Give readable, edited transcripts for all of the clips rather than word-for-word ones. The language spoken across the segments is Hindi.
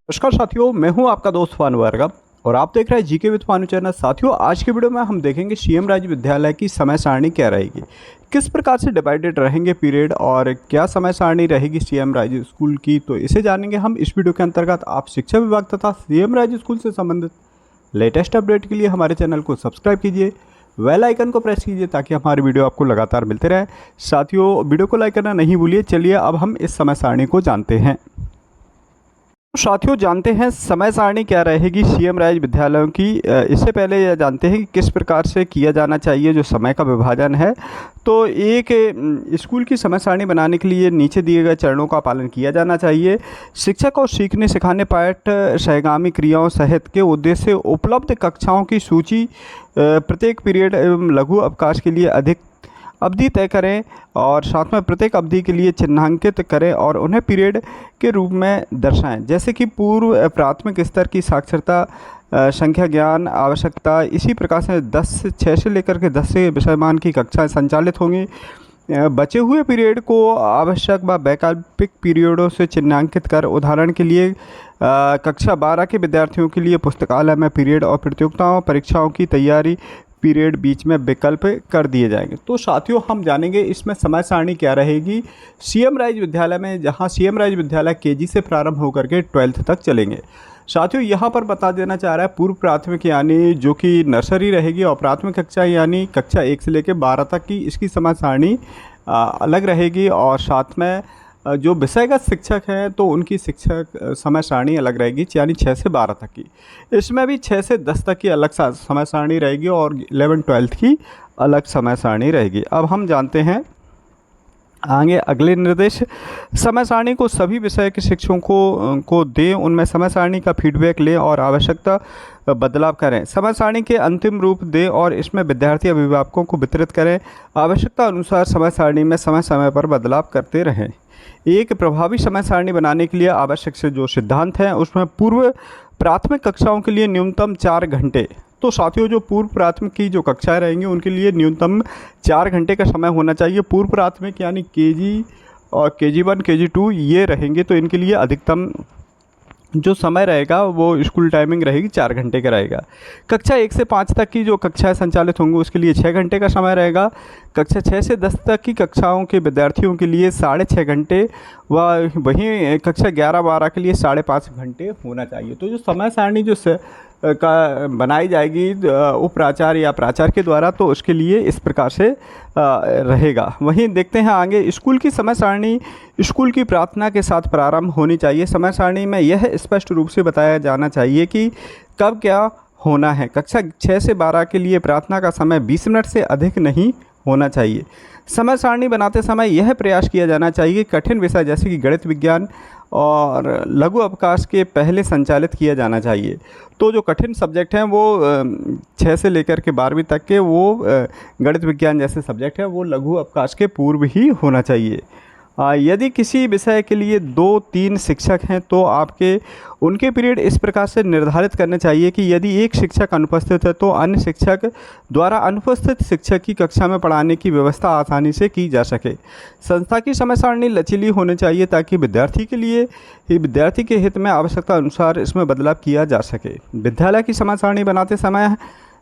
नमस्कार साथियों, मैं हूं आपका दोस्त भानु भार्गव और आप देख रहे हैं जीके विद भानु चैनल। साथियों, आज की वीडियो में हम देखेंगे सीएम राज्य विद्यालय की समय सारणी क्या रहेगी, किस प्रकार से डिवाइडेड रहेंगे पीरियड और क्या समय सारणी रहेगी सीएम राज्य स्कूल की। तो इसे जानेंगे हम इस वीडियो के अंतर्गत। आप शिक्षा विभाग तथा सीएम राज्य स्कूल से संबंधित लेटेस्ट अपडेट के लिए हमारे चैनल को सब्सक्राइब कीजिए, बेल आइकन को प्रेस कीजिए ताकि हमारी वीडियो आपको लगातार मिलते रहे। साथियों, वीडियो को लाइक करना नहीं भूलिए। चलिए अब हम इस समय सारणी को जानते हैं। साथियों, जानते हैं समय सारणी क्या रहेगी सीएम राज्य विद्यालयों की। इससे पहले यह जानते हैं कि किस प्रकार से किया जाना चाहिए जो समय का विभाजन है। तो एक स्कूल की समय सारणी बनाने के लिए नीचे दिए गए चरणों का पालन किया जाना चाहिए। शिक्षक और सीखने सिखाने पाठ सहगामी क्रियाओं सहित के उद्देश्य से उपलब्ध कक्षाओं की सूची प्रत्येक पीरियड एवं लघु अवकाश के लिए अधिक अवधि तय करें और साथ में प्रत्येक अवधि के लिए चिन्हांकित करें और उन्हें पीरियड के रूप में दर्शाएं। जैसे कि पूर्व प्राथमिक स्तर की साक्षरता, संख्या ज्ञान आवश्यकता। इसी प्रकार से 6 से लेकर के 10 से विषयमान की कक्षाएं संचालित होंगी। बचे हुए पीरियड को आवश्यक व वैकल्पिक पीरियडों से चिन्हांकित कर, उदाहरण के लिए कक्षा 12 के विद्यार्थियों के लिए पुस्तकालय में पीरियड और प्रतियोगिताओं परीक्षाओं की तैयारी पीरियड बीच में विकल्प कर दिए जाएंगे। तो साथियों, हम जानेंगे इसमें समय सारणी क्या रहेगी सीएम राज्य विद्यालय में, जहां सीएम राज्य विद्यालय केजी से प्रारंभ होकर के 12th तक चलेंगे। साथियों, यहां पर बता देना चाह रहा है पूर्व प्राथमिक यानी जो कि नर्सरी रहेगी और प्राथमिक कक्षा यानी कक्षा 1 से लेकर 12 तक की इसकी समय सारणी अलग रहेगी। और साथ में जो विषयगत शिक्षक हैं तो उनकी शिक्षक समय सारणी अलग रहेगी, यानी 6 से 12 तक की। इसमें भी 6 से 10 तक की अलग समय सारणी रहेगी और 11-12 की अलग समय सारणी रहेगी। अब हम जानते हैं आगे अगले निर्देश। समय सारणी को सभी विषय के शिक्षकों को दें, उनमें समय सारणी का फीडबैक लें और आवश्यकता बदलाव करें। समय सारणी के अंतिम रूप दें और इसमें विद्यार्थी अभिभावकों को वितरित करें। आवश्यकता अनुसार समय सारणी में समय समय पर बदलाव करते रहें। एक प्रभावी समय सारणी बनाने के लिए आवश्यक से जो सिद्धांत हैं उसमें पूर्व प्राथमिक कक्षाओं के लिए न्यूनतम 4 घंटे। तो साथियों, जो पूर्व प्राथमिक की जो कक्षाएं रहेंगी उनके लिए न्यूनतम 4 घंटे का समय होना चाहिए। पूर्व प्राथमिक यानी केजी और KG1 KG2 ये रहेंगे, तो इनके लिए अधिकतम जो समय रहेगा वो स्कूल टाइमिंग रहेगी 4 घंटे का रहेगा। कक्षा 1 से 5 तक की जो कक्षाएं संचालित होंगी उसके लिए 6 घंटे का समय रहेगा। कक्षा 6 से 10 तक की कक्षाओं के विद्यार्थियों के लिए 6.5 घंटे व वहीं कक्षा 11-12 के लिए 5.5 घंटे होना चाहिए। तो जो समय सारणी जो का बनाई जाएगी उप प्राचार्य या प्राचार्य के द्वारा, तो उसके लिए इस प्रकार से रहेगा। वहीं देखते हैं आगे, स्कूल की समय सारणी स्कूल की प्रार्थना के साथ प्रारंभ होनी चाहिए। समय सारणी में यह स्पष्ट रूप से बताया जाना चाहिए कि कब क्या होना है। कक्षा 6 से 12 के लिए प्रार्थना का समय 20 मिनट से अधिक नहीं होना चाहिए। समय सारणी बनाते समय यह प्रयास किया जाना चाहिए कि कठिन विषय जैसे कि गणित विज्ञान और लघु अवकाश के पहले संचालित किया जाना चाहिए। तो जो कठिन सब्जेक्ट हैं वो 6 से लेकर के 12वीं तक के वो गणित विज्ञान जैसे सब्जेक्ट हैं वो लघु अवकाश के पूर्व ही होना चाहिए। यदि किसी विषय के लिए 2-3 शिक्षक हैं तो आपके उनके पीरियड इस प्रकार से निर्धारित करने चाहिए कि यदि एक शिक्षक अनुपस्थित है तो अन्य शिक्षक द्वारा अनुपस्थित शिक्षक की कक्षा में पढ़ाने की व्यवस्था आसानी से की जा सके। संस्था की समय सारणी लचीली होनी चाहिए ताकि विद्यार्थी के हित में आवश्यकता अनुसार इसमें बदलाव किया जा सके। विद्यालय की समय सारणी बनाते समय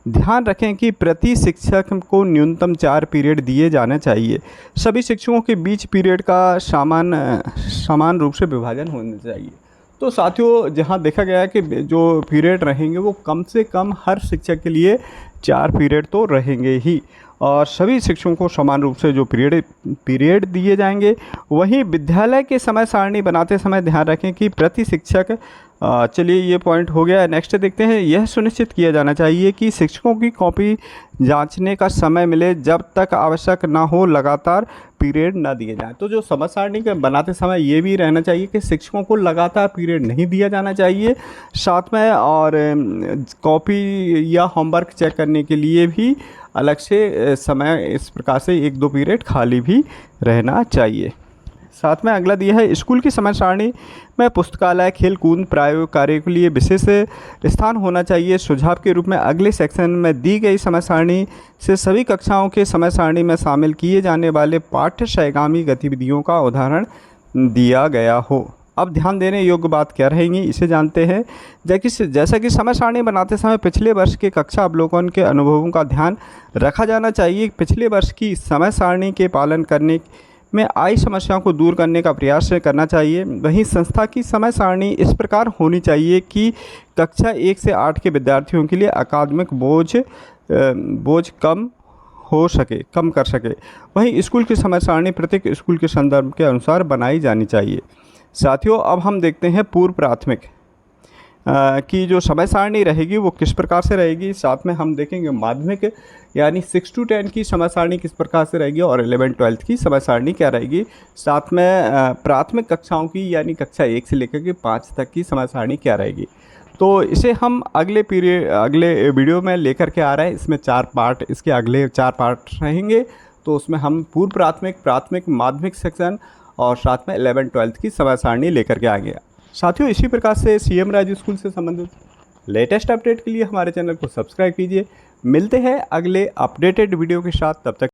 ध्यान रखें कि प्रति शिक्षक को न्यूनतम 4 पीरियड दिए जाने चाहिए। सभी शिक्षकों के बीच पीरियड का समान रूप से विभाजन होना चाहिए। तो साथियों, जहां देखा गया है कि जो पीरियड रहेंगे वो कम से कम हर शिक्षक के लिए 4 पीरियड तो रहेंगे ही और सभी शिक्षकों को समान रूप से जो पीरियड दिए जाएंगे। वहीं विद्यालय के समय सारणी बनाते समय ध्यान रखें कि प्रति शिक्षक चलिए ये पॉइंट हो गया। नेक्स्ट देखते हैं, यह सुनिश्चित किया जाना चाहिए कि शिक्षकों की कॉपी जांचने का समय मिले, जब तक आवश्यक ना हो लगातार पीरियड ना दिए जाएं। तो जो समय सारणी के बनाते समय ये भी रहना चाहिए कि शिक्षकों को लगातार पीरियड नहीं दिया जाना चाहिए। साथ में और कॉपी या होमवर्क चेक करने के लिए भी अलग से समय इस प्रकार से 1-2 पीरियड खाली भी रहना चाहिए। साथ में अगला दिया है, स्कूल की समय सारणी में पुस्तकालय, खेल कूद, प्रायोगिक कार्य के लिए विशेष स्थान होना चाहिए। सुझाव के रूप में अगले सेक्शन में दी गई समय सारणी से सभी कक्षाओं के समय सारणी में शामिल किए जाने वाले पाठ्य सहगामी गतिविधियों का उदाहरण दिया गया हो। अब ध्यान देने योग्य बात क्या रहेंगी, इसे जानते हैं। जैसा कि समय सारणी बनाते समय पिछले वर्ष के कक्षा अवलोकन के अनुभवों का ध्यान रखा जाना चाहिए। पिछले वर्ष की समय सारणी के पालन करने में आई समस्याओं को दूर करने का प्रयास करना चाहिए। वहीं संस्था की समय सारणी इस प्रकार होनी चाहिए कि कक्षा 1 से 8 के विद्यार्थियों के लिए अकादमिक बोझ कम कर सके। वहीं स्कूल की समय सारणी प्रत्येक स्कूल के संदर्भ के अनुसार बनाई जानी चाहिए। साथियों, अब हम देखते हैं पूर्व प्राथमिक की जो समय सारणी रहेगी वो किस प्रकार से रहेगी। साथ में हम देखेंगे माध्यमिक यानी 6 to 10 की समय सारणी किस प्रकार से रहेगी और 11-12 की समय सारणी क्या रहेगी। साथ में प्राथमिक कक्षाओं की यानी कक्षा 1 से लेकर के 5 तक की समय सारणी क्या रहेगी। तो इसे हम अगले वीडियो में लेकर के आ रहे हैं। इसमें 4 पार्ट, इसके अगले 4 पार्ट रहेंगे। तो उसमें हम पूर्व प्राथमिक माध्यमिक सेक्शन और साथ में 11-12 की समय सारणी लेकर के आएंगे। साथियों, इसी प्रकार से सीएम राजू स्कूल से संबंधित लेटेस्ट अपडेट के लिए हमारे चैनल को सब्सक्राइब कीजिए। मिलते हैं अगले अपडेटेड वीडियो के साथ, तब तक